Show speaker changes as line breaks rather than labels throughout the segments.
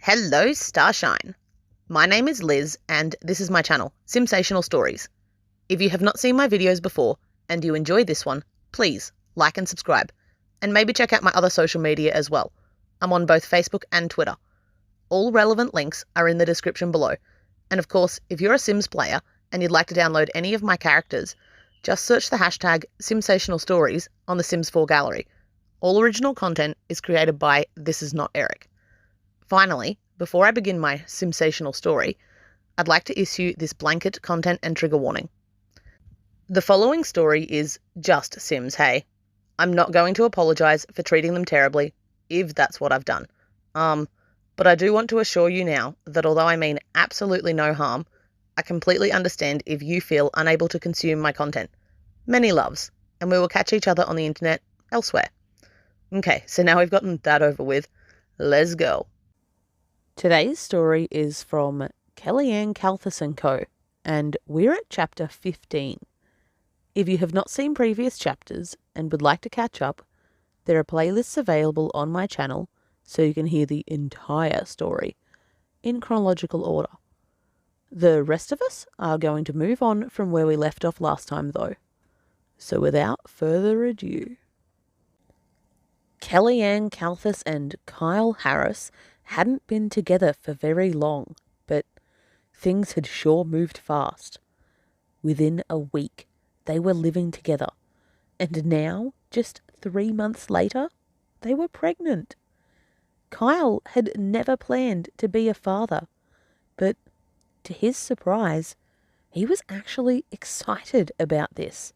Hello, Starshine. My name is Liz, and this is my channel, Simsational Stories. If you have not seen my videos before, and you enjoy this one, please like and subscribe, and maybe check out my other social media as well. I'm on both Facebook and Twitter. All relevant links are in the description below, and of course, if you're a Sims player and you'd like to download any of my characters, just search the hashtag Simsational Stories on the Sims 4 gallery. All original content is created by This Is Not Eric. Finally, before I begin my Simsational story, I'd like to issue this blanket content and trigger warning. The following story is just Sims, hey. I'm not going to apologise for treating them terribly, if that's what I've done. But I do want to assure you now that although I mean absolutely no harm, I completely understand if you feel unable to consume my content. Many loves, and we will catch each other on the internet elsewhere. Okay, so now we've gotten that over with. Let's go. Today's story is from Kalthis & Co. and we're at chapter 15. If you have not seen previous chapters and would like to catch up, there are playlists available on my channel so you can hear the entire story in chronological order. The rest of us are going to move on from where we left off last time though. So without further ado. Kellyanne Kalthis and Kyle Harris hadn't been together for very long, but things had sure moved fast. Within a week, they were living together, and now, just 3 months later, they were pregnant. Kyle had never planned to be a father, but to his surprise, he was actually excited about this.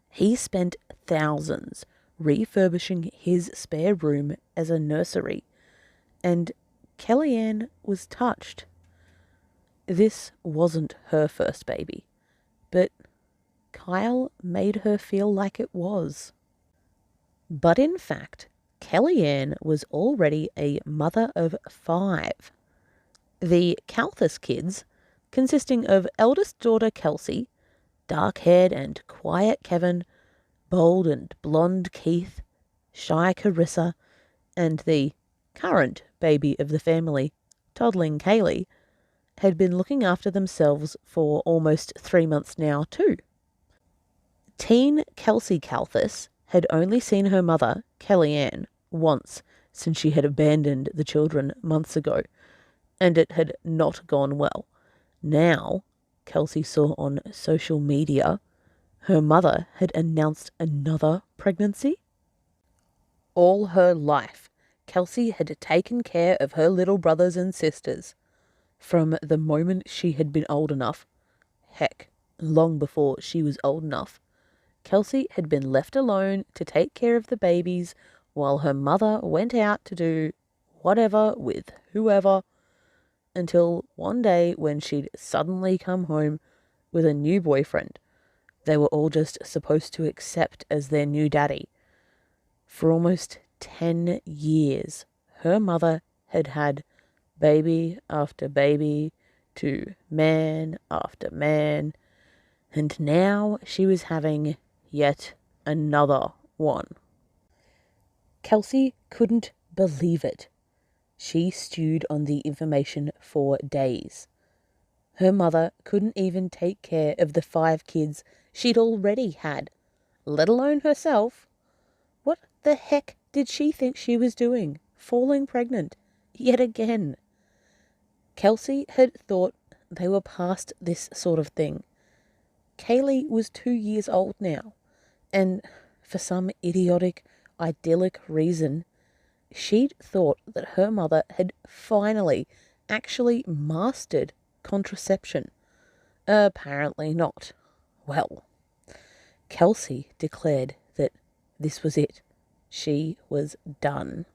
He spent thousands refurbishing his spare room as a nursery, and Kellyanne was touched. This wasn't her first baby, but Kyle made her feel like it was. But in fact, Kellyanne was already a mother of 5. The Kalthis kids, consisting of eldest daughter Kelsey, dark-haired and quiet Kevin, bold and blonde Keith, shy Carissa, and the current baby of the family, toddling Kaylee, had been looking after themselves for almost 3 months now too. Teen Kelsey Kalthis had only seen her mother, Kellyanne, once since she had abandoned the children months ago, and it had not gone well. Now, Kelsey saw on social media her mother had announced another pregnancy. All her life, Kelsey had taken care of her little brothers and sisters. From the moment she had been old enough, heck, long before she was old enough, Kelsey had been left alone to take care of the babies while her mother went out to do whatever with whoever, until one day when she'd suddenly come home with a new boyfriend they were all just supposed to accept as their new daddy. For almost 10 years, her mother had had baby after baby to man after man, and now she was having yet another one. Kelsey couldn't believe it. She stewed on the information for days. Her mother couldn't even take care of the 5 kids she'd already had, let alone herself. What the heck did she think she was doing, falling pregnant yet again? Kelsey had thought they were past this sort of thing. Kaylee was 2 years old now, and for some idiotic, idyllic reason, she'd thought that her mother had finally actually mastered contraception. Apparently not. Well, Kelsey declared that this was it. She was done.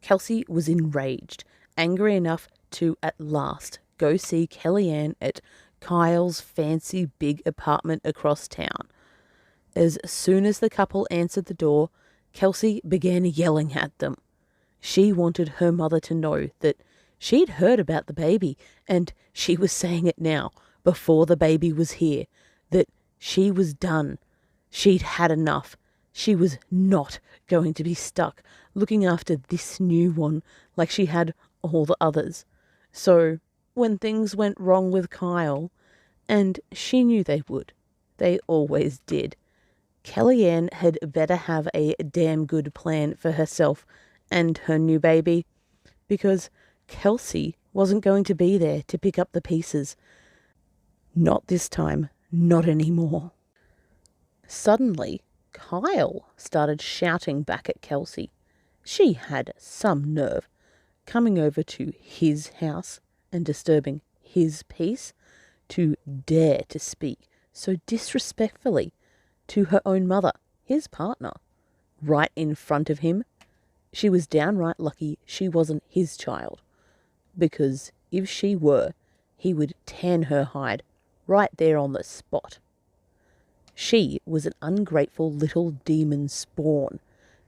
Kelsey was enraged, angry enough to at last go see Kellyanne at Kyle's fancy big apartment across town. As soon as the couple answered the door, Kelsey began yelling at them. She wanted her mother to know that she'd heard about the baby, and she was saying it now, before the baby was here, that she was done. She'd had enough. She was not going to be stuck looking after this new one like she had all the others. So when things went wrong with Kyle, and she knew they would, they always did, Kellyanne had better have a damn good plan for herself and her new baby, because Kelsey wasn't going to be there to pick up the pieces. Not this time, not anymore. Suddenly, Kyle started shouting back at Kelsey. She had some nerve, coming over to his house and disturbing his peace, to dare to speak so disrespectfully to her own mother, his partner, right in front of him. She was downright lucky she wasn't his child, because if she were, he would tan her hide right there on the spot. She was an ungrateful little demon spawn,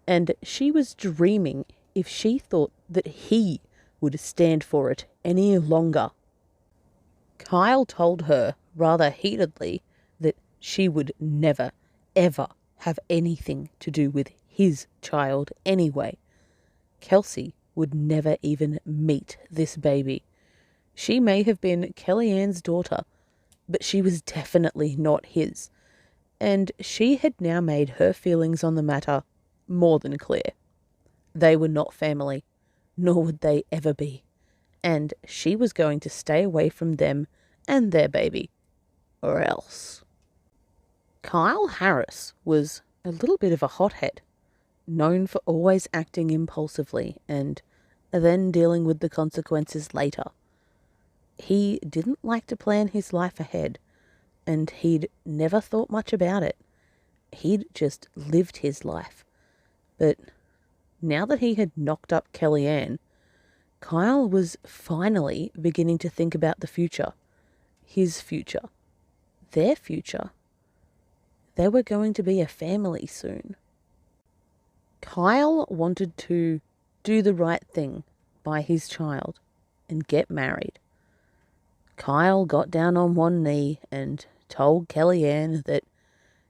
and she was dreaming if she thought that he would stand for it any longer. Kyle told her rather heatedly that she would never, ever have anything to do with his child anyway. Kelsey would never even meet this baby. She may have been Kellyanne's daughter, but she was definitely not his, and she had now made her feelings on the matter more than clear. They were not family, nor would they ever be, and she was going to stay away from them and their baby, or else. Kyle Harris was a little bit of a hothead, known for always acting impulsively and then dealing with the consequences later. He didn't like to plan his life ahead, and he'd never thought much about it. He'd just lived his life. But now that he had knocked up Kellyanne, Kyle was finally beginning to think about the future. His future. Their future. They were going to be a family soon. Kyle wanted to do the right thing by his child and get married. Kyle got down on one knee and told Kellyanne that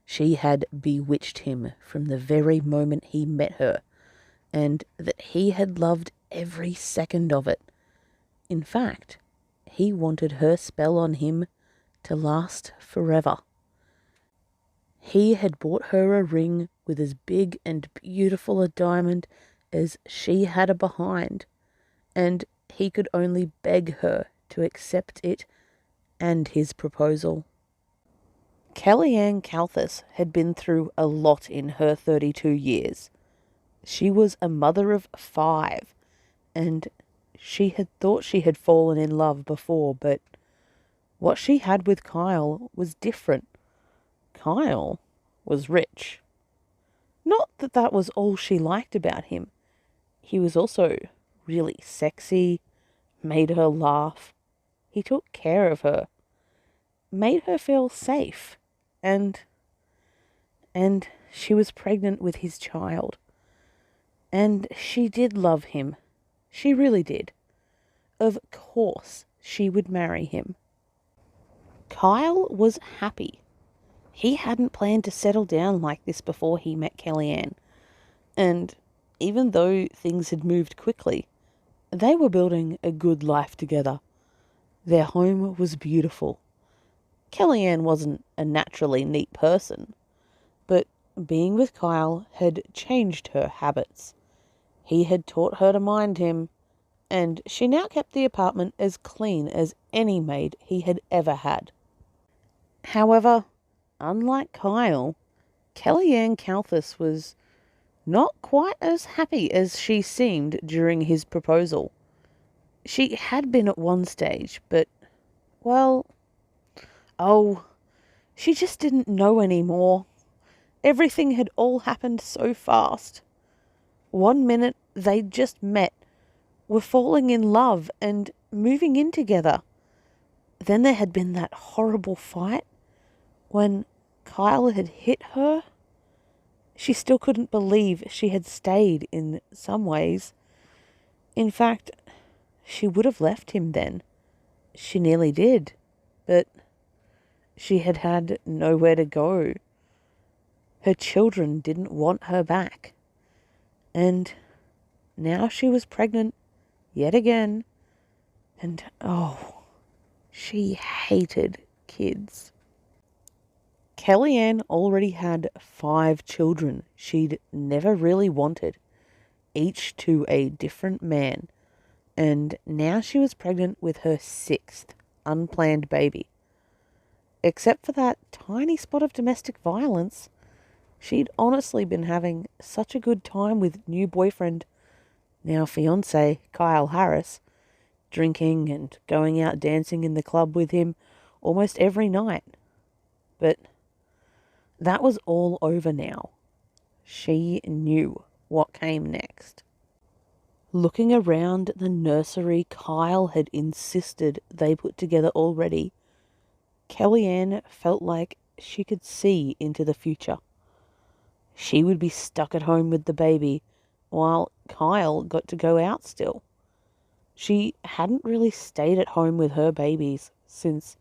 she had bewitched him from the very moment he met her, and that he had loved every second of it. In fact, he wanted her spell on him to last forever. He had bought her a ring with as big and beautiful a diamond as she had a behind, and he could only beg her to accept it and his proposal. Kellyanne Kalthis had been through a lot in her 32 years. She was a mother of 5, and she had thought she had fallen in love before, but what she had with Kyle was different. Kyle was rich. Not that that was all she liked about him. He was also really sexy, made her laugh. He took care of her, made her feel safe, and she was pregnant with his child. And she did love him. She really did. Of course she would marry him. Kyle was happy. He hadn't planned to settle down like this before he met Kellyanne. And even though things had moved quickly, they were building a good life together. Their home was beautiful. Kellyanne wasn't a naturally neat person, but being with Kyle had changed her habits. He had taught her to mind him, and she now kept the apartment as clean as any maid he had ever had. However, unlike Kyle, Kellyanne Kalthis was not quite as happy as she seemed during his proposal. She had been at one stage, but, well, she just didn't know anymore. Everything had all happened so fast. One minute they'd just met, were falling in love and moving in together. Then there had been that horrible fight when Kyle had hit her. She still couldn't believe she had stayed in some ways. In fact, she would have left him then. She nearly did, but she had had nowhere to go. Her children didn't want her back. And now she was pregnant yet again. And oh, she hated kids. Kellyanne already had 5 children she'd never really wanted, each to a different man, and now she was pregnant with her 6th unplanned baby. Except for that tiny spot of domestic violence, she'd honestly been having such a good time with new boyfriend, now fiancé, Kyle Harris, drinking and going out dancing in the club with him almost every night. But that was all over now. She knew what came next. Looking around the nursery Kyle had insisted they put together already, Kellyanne felt like she could see into the future. She would be stuck at home with the baby, while Kyle got to go out still. She hadn't really stayed at home with her babies since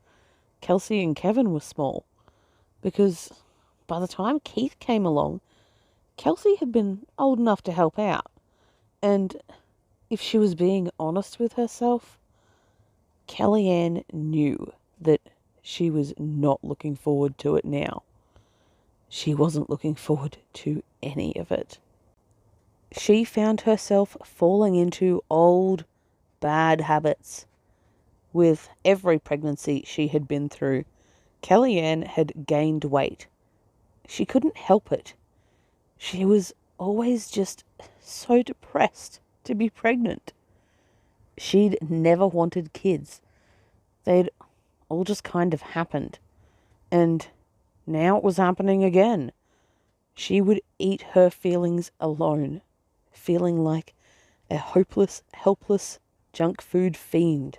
Kelsey and Kevin were small, because by the time Keith came along, Kelsey had been old enough to help out, and if she was being honest with herself, Kellyanne knew that she was not looking forward to it now. She wasn't looking forward to any of it. She found herself falling into old, bad habits. With every pregnancy she had been through, Kellyanne had gained weight. She couldn't help it. She was always just so depressed to be pregnant. She'd never wanted kids. They'd all just kind of happened. And now it was happening again. She would eat her feelings alone, feeling like a hopeless, helpless junk food fiend.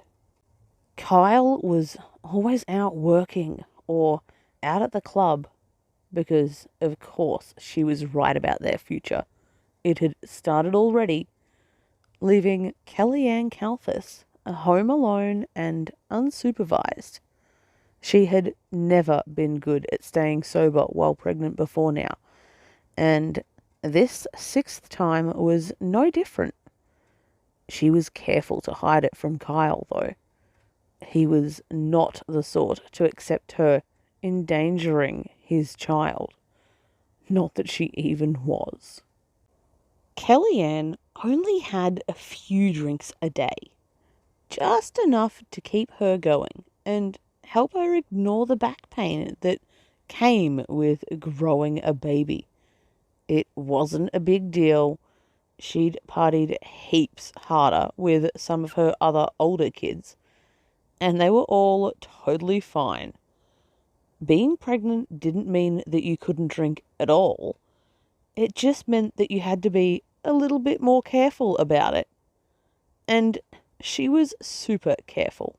Kyle was always out working or out at the club because, of course, she was right about their future. It had started already, leaving Kellyanne Kalthis home alone and unsupervised. She had never been good at staying sober while pregnant before now, and this 6th time was no different. She was careful to hide it from Kyle, though. He was not the sort to accept her endangering his child. Not that she even was. Kellyanne only had a few drinks a day, just enough to keep her going and help her ignore the back pain that came with growing a baby. It wasn't a big deal. She'd partied heaps harder with some of her other older kids, and they were all totally fine. Being pregnant didn't mean that you couldn't drink at all. It just meant that you had to be a little bit more careful about it. And she was super careful.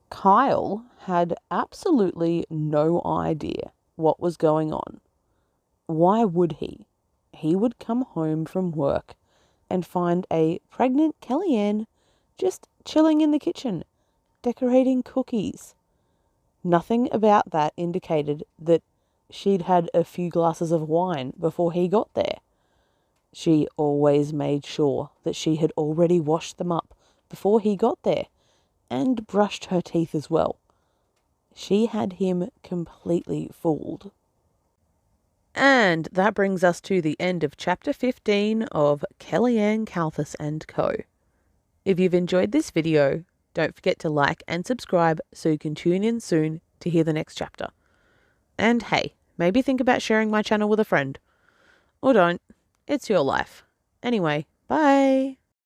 Kyle had absolutely no idea what was going on. Why would he? He would come home from work and find a pregnant Kellyanne just chilling in the kitchen, decorating cookies. Nothing about that indicated that she'd had a few glasses of wine before he got there. She always made sure that she had already washed them up before he got there, and brushed her teeth as well. She had him completely fooled. And that brings us to the end of Chapter 15 of Kellyanne Kalthis and Co. If you've enjoyed this video, don't forget to like and subscribe so you can tune in soon to hear the next chapter. And hey, maybe think about sharing my channel with a friend. Or don't. It's your life. Anyway, bye!